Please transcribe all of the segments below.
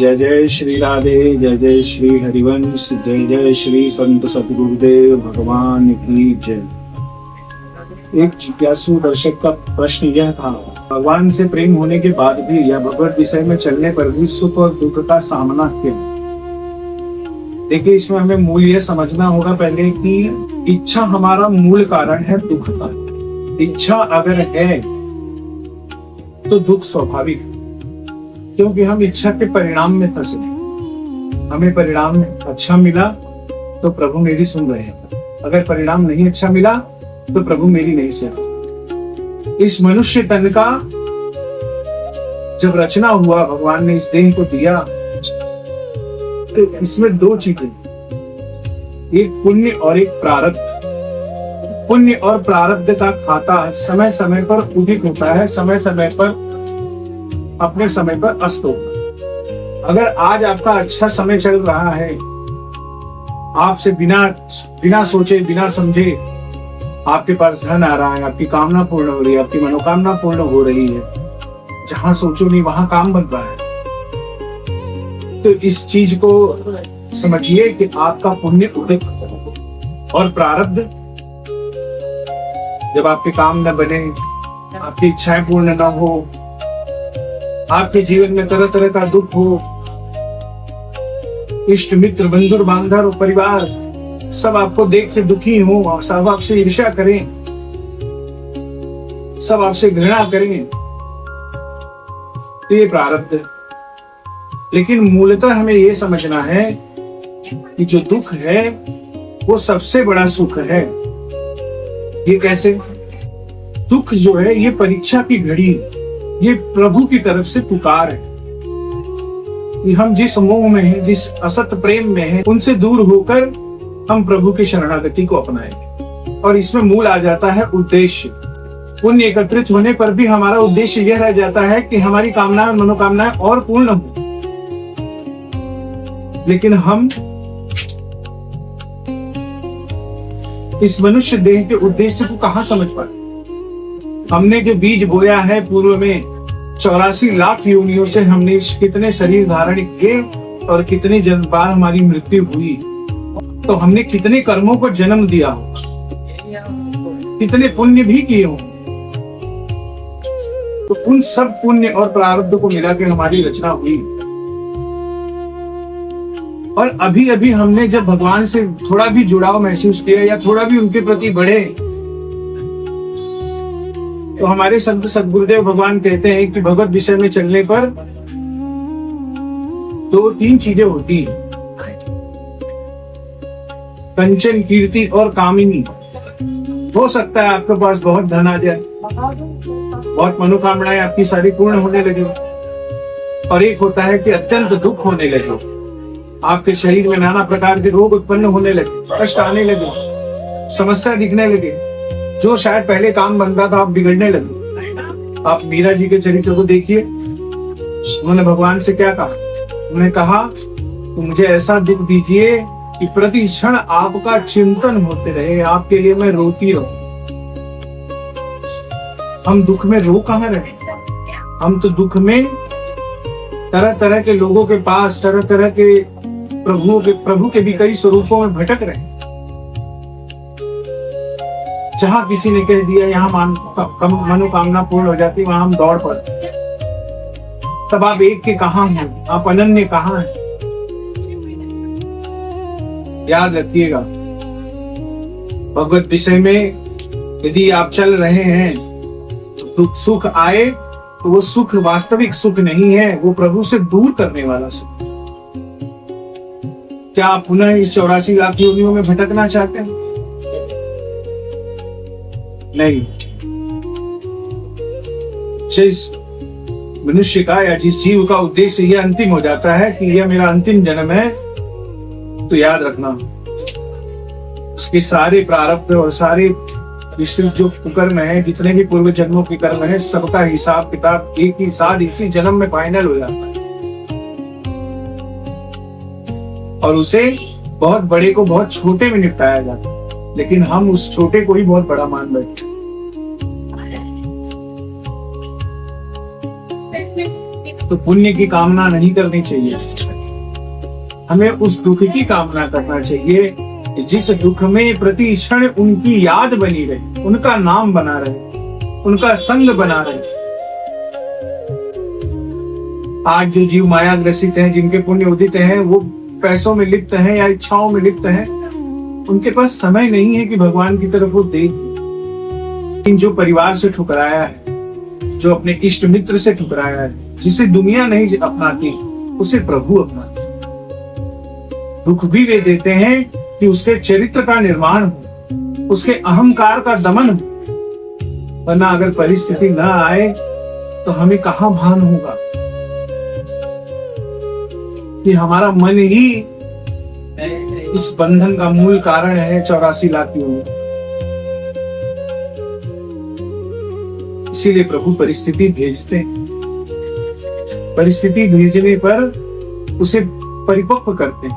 जय जय श्री राधे, जय जय श्री हरिवंश, जय जय श्री संत सतगुरुदेव भगवान की जय। एक जिज्ञासु दर्शक का प्रश्न यह था, भगवान से प्रेम होने के बाद भी या भगवत विषय में चलने पर भी सुख और दुख का सामना क्यों? देखिए, इसमें हमें मूल यह समझना होगा पहले कि इच्छा हमारा मूल कारण है दुख का। इच्छा अगर है तो दुख स्वाभाविक, क्योंकि हम इच्छा के परिणाम में फंसे। हमें परिणाम अच्छा मिला तो प्रभु मेरी सुन रहे हैं, अगर परिणाम नहीं अच्छा मिला तो प्रभु मेरी नहीं सुन। इस मनुष्य तन का जब रचना हुआ, भगवान ने इस देह को दिया, तो इसमें दो चीजें, एक पुण्य और एक प्रारब्ध। पुण्य और प्रारब्ध का खाता समय समय पर उदित होता है, समय समय पर अपने समय पर अस्त होगा। अगर आज आपका अच्छा समय चल रहा है, आपसे बिना सोचे बिना समझे आपके पास धन आ रहा है, आपकी कामना पूर्ण हो रही है, आपकी मनोकामना पूर्ण हो रही है, जहां सोचो नहीं वहां काम बन रहा है, तो इस चीज को समझिए कि आपका पुण्य उदित। और प्रारब्ध, जब आपके काम न बने, आपकी इच्छाएं पूर्ण न हो, आपके जीवन में तरह तरह का दुख हो, इष्ट मित्र बंधु बांधव परिवार सब आपको देख के दुखी हो, सब आपसे ईर्ष्या करें, सब आपसे घृणा करें, तो ये प्रारब्ध है। लेकिन मूलतः हमें यह समझना है कि जो दुख है वो सबसे बड़ा सुख है। ये कैसे? दुख जो है ये परीक्षा की घड़ी, ये प्रभु की तरफ से पुकार है कि हम जिस मोह में हैं, जिस असत प्रेम में हैं, उनसे दूर होकर हम प्रभु की शरणागति को अपनाएंगे। और इसमें मूल आ जाता है उद्देश्य। पुण्य एकत्रित होने पर भी हमारा उद्देश्य यह रह जाता है कि हमारी कामनाएं मनोकामनाएं और पूर्ण हो। लेकिन हम इस मनुष्य देह के उद्देश्य को कहां समझ पाए? हमने जो बीज बोया है पूर्व में 84 लाख योनियों से, हमने कितने शरीर धारण किए और कितने बार हमारी मृत्यु हुई, तो हमने कितने कर्मों को जन्म दिया हो, कितने पुण्य भी किए हो, तो उन सब पुण्य और प्रारब्ध को मिला के हमारी रचना हुई। और अभी अभी हमने जब भगवान से थोड़ा भी जुड़ाव महसूस किया या थोड़ा भी उनके प्रति बढ़े, तो हमारे संत सद्गुरुदेव भगवान कहते हैं कि भगवत विषय में चलने पर 2-3 चीजें होती हैं, कंचन, कीर्ति और कामिनी। हो सकता है आपके पास बहुत धन आ जाए, बहुत मनोकामनाएं आपकी सारी पूर्ण होने लगे, और एक होता है कि अत्यंत दुख होने लगे, आपके शरीर में नाना प्रकार के रोग उत्पन्न होने लगे, कष्ट आने लगे, समस्या दिखने लगे, जो शायद पहले काम बनता था आप बिगड़ने लगे। आप मीरा जी के चरित्र को देखिए, उन्होंने भगवान से क्या कहा? उन्होंने कहा तो मुझे ऐसा दुख दीजिए कि प्रति क्षण आपका चिंतन होते रहे, आपके लिए मैं रोती रहूं। हम दुख में रो कहां रहे? हम तो दुख में तरह तरह के लोगों के पास, तरह तरह के प्रभु के भी कई स्वरूपों में भटक रहे। जहां किसी ने कह दिया यहाँ मनोकामना पूर्ण हो जाती, वहां हम दौड़ पड़ते। तब आप एक के कहां हैं? आप अनन्य कहां हैं? याद रखिएगा, भगवत विषय में यदि आप चल रहे हैं तो सुख आए तो वो सुख वास्तविक सुख नहीं है, वो प्रभु से दूर करने वाला सुख। क्या आप पुनः इस 84 लाख योनियों में भटकना चाहते हैं? नहीं। जिस मनुष्य का या जिस जीव का उद्देश्य यह अंतिम हो जाता है कि यह मेरा अंतिम जन्म है, तो याद रखना उसके सारे प्रारब्ध और सारे जो कुकर्म है, जितने भी पूर्व जन्मों के कर्म है, सबका हिसाब किताब एक ही साथ इसी जन्म में फाइनल हो जाता है। और उसे बहुत बड़े को बहुत छोटे में निपटाया जाता है, लेकिन हम उस छोटे को ही बहुत बड़ा मान बैठे। तो पुण्य की कामना नहीं करनी चाहिए, हमें उस दुख की कामना करना चाहिए कि जिस दुख में प्रति क्षण उनकी याद बनी रहे, उनका नाम बना रहे, उनका संग बना रहे। आज जो जीव माया ग्रसित हैं, जिनके पुण्य उदित हैं, वो पैसों में लिप्त हैं या इच्छाओं में लिप्त हैं, उनके पास समय नहीं है कि भगवान की तरफ वो देखें। जो परिवार से ठुकराया है, जो अपने इष्ट मित्र से ठुकराया है, जिसे दुनिया नहीं अपनाती, उसे प्रभु अपनाते। दुख भी वे देते हैं कि उसके चरित्र का निर्माण हो, उसके अहंकार का दमन हो। वरना अगर परिस्थिति न आए तो हमें कहां भान होगा कि हमारा मन ही इस बंधन का मूल कारण है 84 लाख योनि। इसीलिए प्रभु परिस्थिति भेजते हैं, परिस्थिति भेजने पर उसे परिपक्व करते हैं,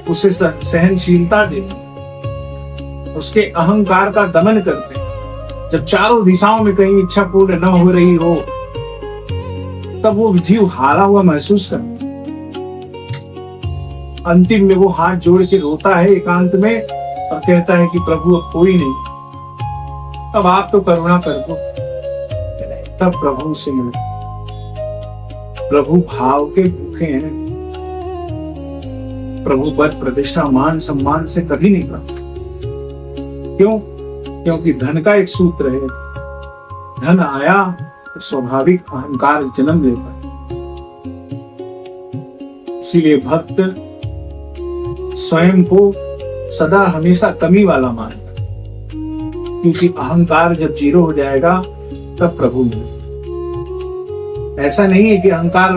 उसे सहनशीलता देते हैं, उसके अहंकार का दमन करते हैं। जब चारों दिशाओं में कहीं इच्छा पूर्ण न हो रही हो, तब वो जीव हारा हुआ महसूस करता है। अंतिम में वो हाथ जोड़ के रोता है एकांत में और कहता है कि प्रभु अब कोई नहीं, अब आप तो करुणा कर दो। तब प्रभु से मिले। प्रभु भाव के भूखे हैं, प्रभु पद प्रतिष्ठा मान सम्मान से कभी नहीं प्राप्त। क्यों? क्योंकि धन का एक सूत्र है, धन आया तो स्वाभाविक अहंकार जन्म लेता है। इसीलिए भक्त स्वयं को सदा हमेशा कमी वाला मानता, क्योंकि अहंकार जब जीरो हो जाएगा तब प्रभु मिलेगा। ऐसा नहीं है कि अहंकार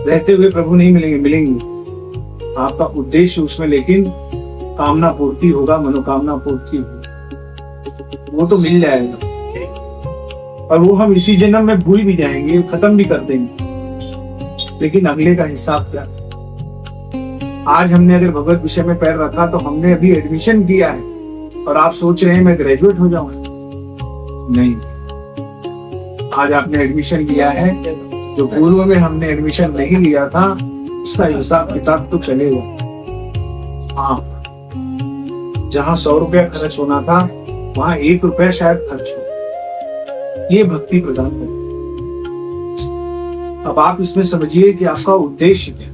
रहते हुए प्रभु नहीं मिलेंगे, मिलेंगे। आपका उद्देश्य उसमें लेकिन कामना पूर्ति होगा, मनोकामना पूर्ति होगी, वो तो मिल जाएगा। और वो हम इसी जन्म में भूल भी जाएंगे, खत्म भी कर देंगे। लेकिन अगले का हिसाब क्या? आज हमने अगर भगवत विषय में पैर रखा तो हमने अभी एडमिशन किया है और आप सोच रहे हैं मैं ग्रेजुएट हो जाऊंगा। नहीं, आज आपने एडमिशन किया है, जो पूर्व में हमने एडमिशन नहीं लिया था उसका हिसाब किताब तो चलेगा। हाँ, जहां 100 रुपया खर्च होना था वहां 1 रुपया शायद खर्च हो। ये भक्ति प्रदान कर। अब आप इसमें समझिए कि आपका उद्देश्य क्या।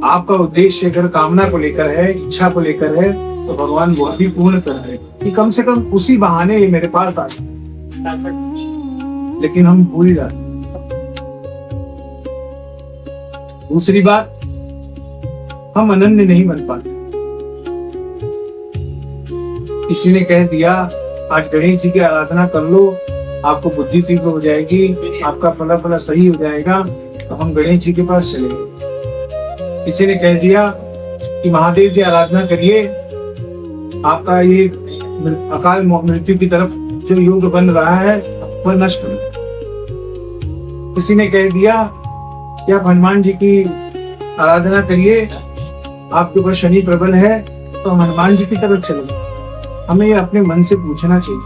आपका उद्देश्य अगर कामना को लेकर है, इच्छा को लेकर है, तो भगवान वो भी पूर्ण कर रहे कि कम से कम उसी बहाने ये मेरे पास आ जाए। लेकिन हम भूल जाते। दूसरी बात, हम अनन्य नहीं बन पाते। किसी ने कह दिया आज गणेश जी की आराधना कर लो, आपको बुद्धि तीव्र हो जाएगी, आपका फला फला सही हो जाएगा, तो हम गणेश जी के पास चले गए। किसी ने कह दिया कि महादेव की आराधना करिए, आपका ये अकाल मृत्यु की तरफ जो योग बन रहा है वह नष्ट हो। किसी ने कह दिया कि आप हनुमान जी की आराधना करिए, आपके ऊपर शनि प्रबल है, तो हम हनुमान जी की तरफ चले। हमें ये अपने मन से पूछना चाहिए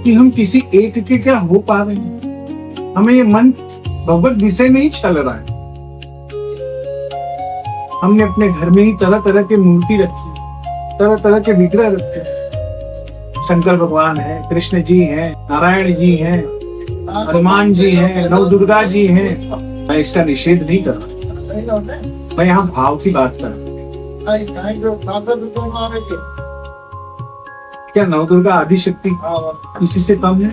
कि हम किसी एक के क्या हो पा रहे हैं। हमें ये मन भगवत विषय में ही चल रहा है। हमने अपने घर में ही तरह तरह के मूर्ति रखी, तरह तरह के विग्रह रखे। शंकर भगवान है, कृष्ण जी हैं, नारायण जी हैं, हनुमान जी हैं, नव दुर्गा जी हैं। मैं इसका निषेध नहीं कर रहा, मैं यहाँ भाव की बात कर रहा हूँ। क्या नव दुर्गा आदि शक्ति किसी से कम है?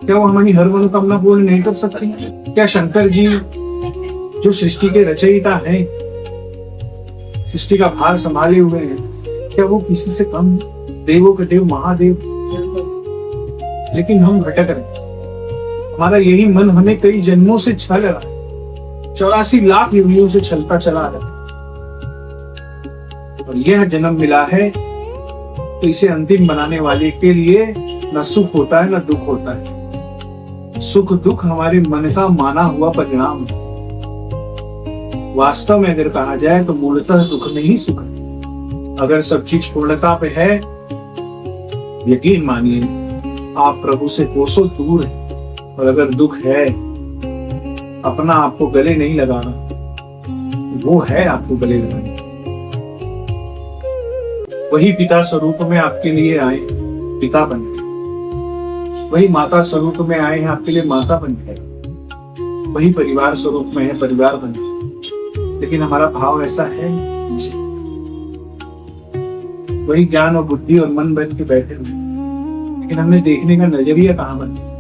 क्या वो हमारी हर मनोकामना पूर्ण नहीं कर सकती? क्या शंकर जी जो सृष्टि के रचयिता हैं, सृष्टि का भार संभाले हुए हैं, क्या वो किसी से कम? देवों के देव महादेव। लेकिन हम भटक रहे। हमारा यही मन हमें कई जन्मों से छल रहा है, 84 लाख योनियों से छलता चला रहा है। और यह जन्म मिला है तो इसे अंतिम बनाने वाले के लिए न सुख होता है न दुख होता है। सुख दुख हमारे मन का माना हुआ परिणाम है। वास्तव में अगर कहा जाए तो मूलतः दुख नहीं सुख है। अगर सब चीज पूर्णता पे है, यकीन मानिए आप प्रभु से कोसों दूर हैं, और अगर दुख है अपना आपको गले नहीं लगाना, वो है आपको गले लगाने। वही पिता स्वरूप में आपके लिए आए पिता बन गए, वही माता स्वरूप में आए हैं आपके लिए माता बन गए, वही परिवार स्वरूप में है परिवार बन गए। लेकिन हमारा भाव ऐसा है, वही ज्ञान और बुद्धि और मन बन के बैठे हुए, लेकिन हमने देखने का नजरिया कहाँ बन गया।